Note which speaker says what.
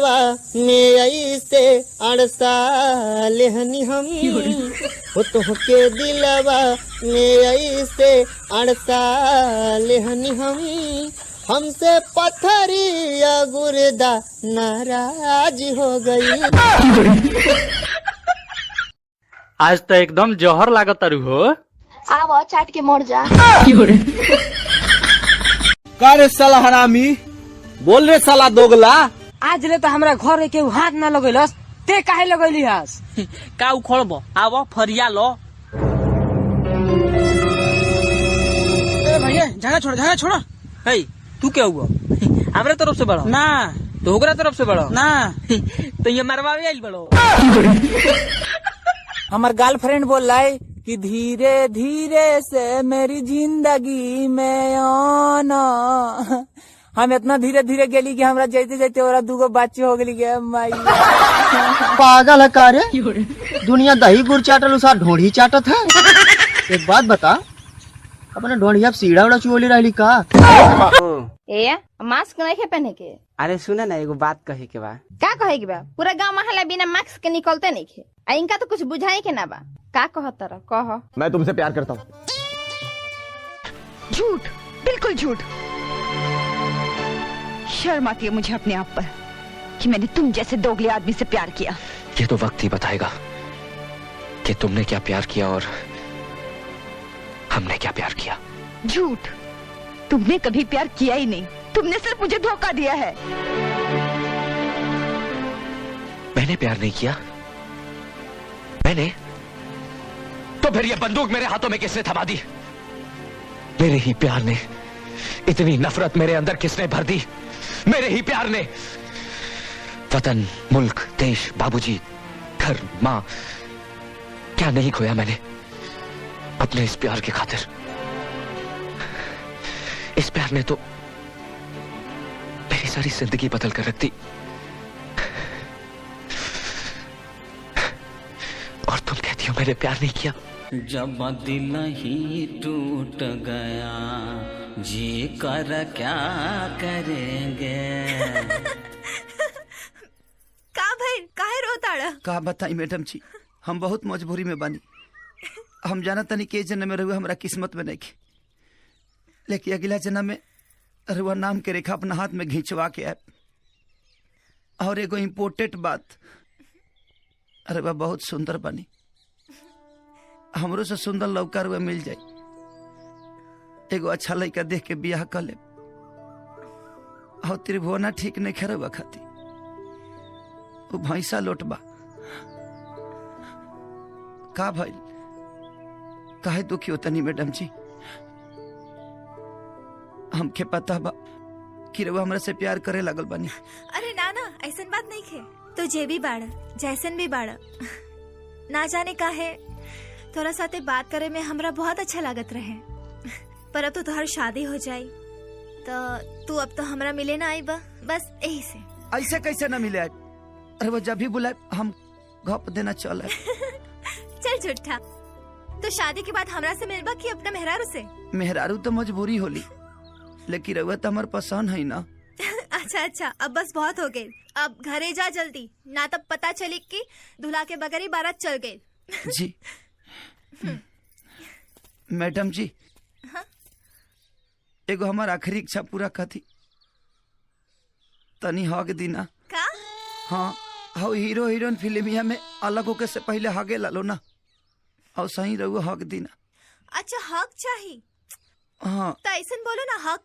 Speaker 1: में ऐसे अड़सा लेहनी हम हो तो के दिलवा में ऐसे अड़सा लेहनी हमसे पत्थरिया गुर्दा नाराज हो गई।
Speaker 2: आज तो एकदम जहर लागत तारू हो।
Speaker 3: आवा चाट के मर जा।
Speaker 4: का रे साला हरामी, बोल रे साला दोगला।
Speaker 5: आज ले तो हमरा घर के हाथ ना लगैलस, ते काहे लगैली हस?
Speaker 6: का उखड़बो, आव फरिया लो।
Speaker 5: ए भैया झाड़ा छोड़।
Speaker 6: हे तू क्या हुआ? हमरा तरफ से बढ़ो
Speaker 5: ना
Speaker 6: तो ओकरा तरफ से बढ़ो
Speaker 5: ना
Speaker 6: तो ये मरवावे आइल बढ़ो।
Speaker 5: हमार गर्लफ्रेंड बोल रहा है कि धीरे धीरे से मेरी जिंदगी में आना। हम इतना धीरे धीरे गेली कि हमरा जाते जाते और दूगो बच्चे हो गली के माई।
Speaker 1: पागल है का रे? दुनिया दही गुड़ चाटल उसा ढोढ़ी चाटत है। एक बात बता, अपने ढोढ़िया सीढ़ा उड़ा चुओली रहली का?
Speaker 3: ए मास्क नहीं पहने के।
Speaker 6: अरे सुना ना, एगो बात कहे के बा।
Speaker 3: का कहे के बा? पूरा गांव महला बिना मास्क के निकलते नहीं खे। आ इनका तो कुछ बुझाई के ना बा। का कहत रह? कह।
Speaker 4: मैं तुमसे प्यार करता हूँ।
Speaker 7: झूठ, बिल्कुल झूठ। शर्म आती है मुझे अपने आप पर कि मैंने तुम जैसे दोगले आदमी से प्यार किया।
Speaker 8: ये तो वक्त ही बताएगा कि तुमने क्या प्यार किया और हमने क्या प्यार किया।
Speaker 7: झूठ, तुमने कभी प्यार किया ही नहीं। तुमने सिर्फ मुझे धोखा दिया है।
Speaker 8: मैंने प्यार नहीं किया। मैंने तो फिर ये बंदूक मेरे हाथों में किसने थमा दी? मेरे ही प्यार ने। इतनी नफरत मेरे अंदर किसने भर दी? मेरे ही प्यार ने। वतन, मुल्क, देश, बाबूजी, घर, मां, क्या नहीं खोया मैंने अपने इस प्यार की खातिर। इस प्यार ने तो मेरी सारी जिंदगी बदल कर रख दी। और तुम कहती हो मैंने प्यार नहीं किया।
Speaker 6: जब दिल ही टूट गया जी कर क्या करेंगे।
Speaker 7: का भाई काहे रोताड़ा?
Speaker 9: का बताई मैडम जी, हम बहुत मजबूरी में बानी। हम जाना तनी के जन्म में रहुआ हमारा किस्मत में नहीं, लेकिन अगला जन्म में रहुआ नाम के रेखा अपना हाथ में घिंचवा के आए। और एगो इम्पोर्टेंट बात, रहुआ बहुत सुंदर बानी। हमरो से सुंदर लड़का रहुआ मिल जाए, एगो अच्छा लड़का देख के बियाह कर ले। और त्रिभुवना ठीक नहीं खेरवा खाती, वो भैंसा लोटबा। का भाई काहे दुखी होता नहीं मैडम जी? हमके पता बा कि रउआ हमरा से प्यार करे लागल बानी।
Speaker 7: अरे ना ना, ऐसन बात नहीं खे। तो जे भी बाड़ा, जैसन भी बाड़ा, ना जाने का है तोरा साथे बात करे में हमरा बहुत अच्छा लागत रहे। पर अब तो तोहर शादी हो जाई तो तू अब तो हमरा मिले ना आई बा, बस यही से।
Speaker 9: ऐसे कैसे ना मिले? अरे वो जब भी बुलाए हम घप देना चल।
Speaker 7: चल झूठा, तो शादी के बाद हमरा से मिलबा कि अपना मेहरारू से?
Speaker 9: मेहरारू तो मजबूरी होली, लेकिन रउआ तो हमार पसंद है ना।
Speaker 7: अच्छा, अब बस बहुत हो गई। अब घरे जा जल्दी, ना तब पता चली कि दूल्हा के बगैर ही बारात चल गई।
Speaker 9: जी मैडम जी,
Speaker 7: हाँ?
Speaker 9: एगो हमार आखिरी इच्छा पूरा कथी तनी हग दीना
Speaker 7: का?
Speaker 9: हाँ, हाँ हीरो हीरोइन फिल्मिया में अलग होके से पहले हगे लालो ना, और सही रहुआ हक दीना।
Speaker 7: अच्छा हक चाहिए?
Speaker 9: हाँ
Speaker 7: तो ऐसा बोलो ना, हक